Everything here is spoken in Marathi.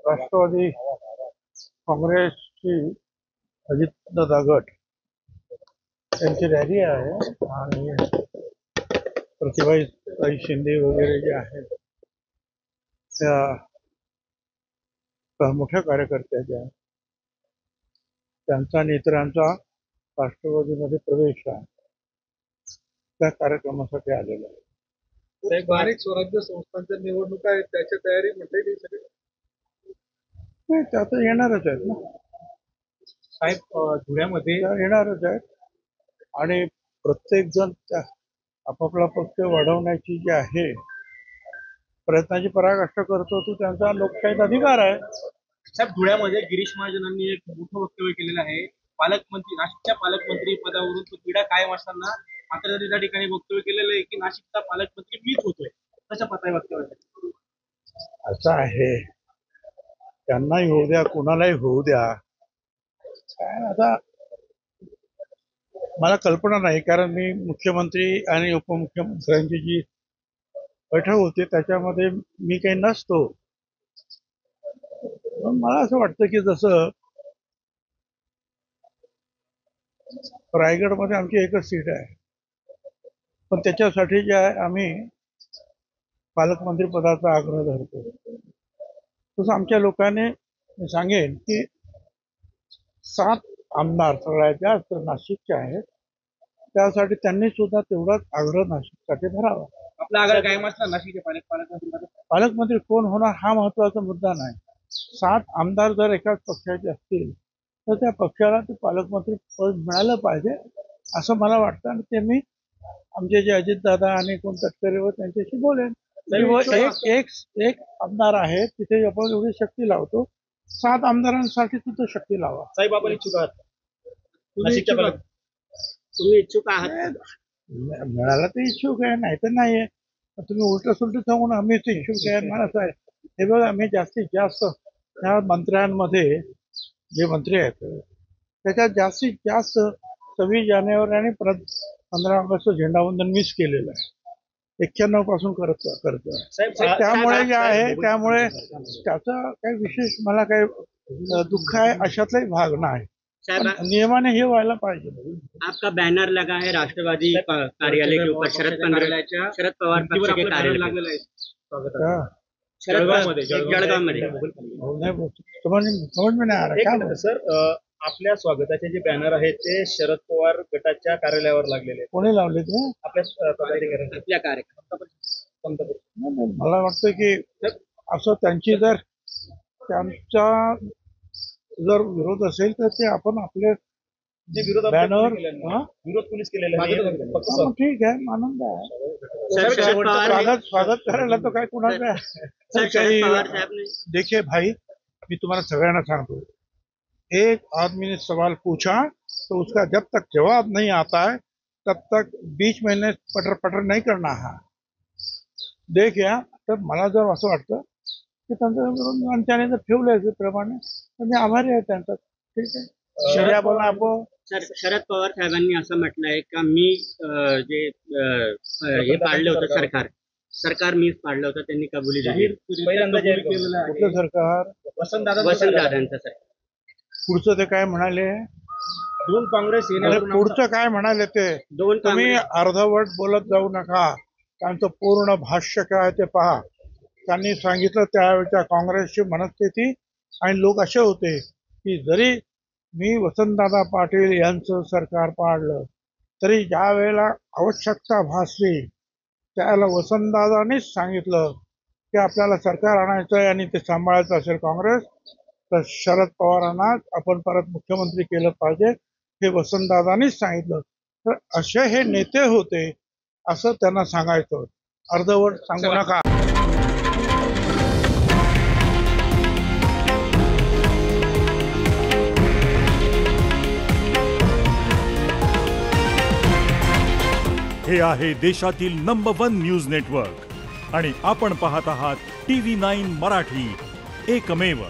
राष्ट्रवादी काँग्रेसची अजितदादा गट त्यांची रॅली आहे आणि प्रतिभाताई शिंदे वगैरे जे आहेत त्या मोठ्या कार्यकर्त्याच्या त्यांचा आणि इतरांचा राष्ट्रवादीमध्ये प्रवेश आहे त्या कार्यक्रमासाठी आलेला आहे। स्थानिक स्वराज्य संस्थांच्या निवडणुका आहेत त्याची तयारी म्हटली गेली सगळी नाही त्यात येणारच आहेत ना साहेब धुळ्यामध्ये येणारच आहेत आणि प्रत्येक जण त्या आपापला पक्ष वाढवण्याची जी आहे प्रयत्नाची पराकाष्ठा करतो तो त्यांचा लोकशाहीचा अधिकार आहे। साहेब धुळ्यामध्ये गिरीश महाजनांनी एक मोठं वक्तव्य केलेलं आहे। पालकमंत्री नाशिकच्या पालकमंत्री पदावरून तो क्रीडा कायम असताना मात्र त्या ठिकाणी वक्तव्य केलेलं आहे की नाशिकचा पालकमंत्री मीच होतोय। कशा पताय वक्तव्य असं आहे त्यांनाही होऊ द्या कुणालाही होऊ द्या काय आता मला कल्पना नाही कारण मी मुख्यमंत्री आणि उपमुख्यमंत्र्यांची जी बैठक होती त्याच्यामध्ये मी काही नसतो। मला असं वाटतं की जसं रायगडमध्ये आमची एकच सीट आहे पण त्याच्यासाठी जे आहे आम्ही पालकमंत्री पदाचा आग्रह धरतो तसं आमच्या लोकांनी मी सांगेन की 7 आमदार सगळ्यात जास्त नाशिकचे आहेत त्यासाठी त्यांनी सुद्धा तेवढाच आग्रह नाशिकसाठी धरावा। आपला आग्रह कायम असला नाशिकचे पालकमंत्री कोण होणार हा महत्वाचा मुद्दा नाही। 7 आमदार जर एकाच पक्षाचे असतील तर त्या पक्षाला ते पालकमंत्री पद मिळालं पाहिजे असं मला वाटतं आणि ते मी आमचे जे अजितदादा आणि कोण तटकरेवर त्यांच्याशी बोलेन। एक आमदार आहे तिथे आपण एवढी शक्ती लावतो 7 आमदारांसाठी सुद्धा शक्ती लावा। साहेब आपण इच्छुक आहात तुम्ही इच्छुक आहात मिळाला तर इच्छुक आहे नाही तर नाही आहे तुम्ही उलट सुलट सांगून आम्हीच इच्छुक आहे मला असं आहे हे बघा आम्ही जास्तीत जास्त ह्या मंत्र्यांमध्ये जे मंत्री आहेत त्याच्यात जास्तीत जास्त 26 जानेवारी आणि 15 ऑगस्ट झेंडावंदन मिस केलेलं आहे 91 पासून करतो त्यामुळे जे आहे त्यामुळे त्याचा काही विशेष मला काही दुःख आहे अशातलाही भाग नाही नियमाने हे व्हायला पाहिजे। आपका बैनर लगा है राष्ट्रवादी कार्यालय के ऊपर शरद पवार पक्ष के कार्यालय जळगाव मध्ये समझ में नाही आ रहा क्या सर आपल्या स्वागताचे जे बॅनर आहेत ते शरद पवार गटाच्या कार्यालयावर लागलेले कोणी लावले ते आपल्या कार्यक्रम मला वाटतं की असं त्यांची जर त्यांचा जर विरोध असेल तर ते आपण आपले बॅनर विरोध पोलीस केलेला ठीक आहे आनंद आहे स्वागत करायला तो काय कुणाचं आहे। देखिए भाई मी तुम्हाला सगळ्यांना सांगतो एक आदमी ने सवाल पूछा तो उसका जब तक जवाब नहीं आता है तब तक बीच में पटर पटर नहीं करना है। देखिए तर मला जर असं वाटतं की त्यांचा विरोध त्याने जर ठेवलं प्रमाणे तर मी आभारी आहे त्यांचा ठीक आहे। शरद पवार साहेबांनी असं म्हटलंय का मी जे हे पाडलं होतं सरकार मीच पाडलं होतं त्यांनी कबुली दिली। कुठलं सरकार वसंतदादांचं सरकार पुढचं ते काय म्हणाले दोन काँग्रेस पुढचं काय म्हणाले ते तुम्ही अर्धवट बोलत जाऊ नका त्यांचं पूर्ण भाष्य काय ते पहा। त्यांनी सांगितलं त्यावेळेच्या काँग्रेसची मनस्थिती आणि लोक असे होते की जरी मी वसंतदादा पाटील यांचं सरकार पाडलं तरी ज्या वेळेला आवश्यकता भासली त्याला वसंतदादांनीच सांगितलं की आपल्याला सरकार आणायचं आहे आणि ते सांभाळायचं असेल काँग्रेस तर शरद पवारांना आपण परत मुख्यमंत्री केलं पाहिजे हे वसंतदादांनीच सांगितलं। तर असे हे नेते होते असं त्यांना सांगायचं अर्धवट सांगू नका। हे आहे देशातील नंबर 1 न्यूज नेटवर्क आणि आपण पाहत आहात TV9 मराठी, एकमेव।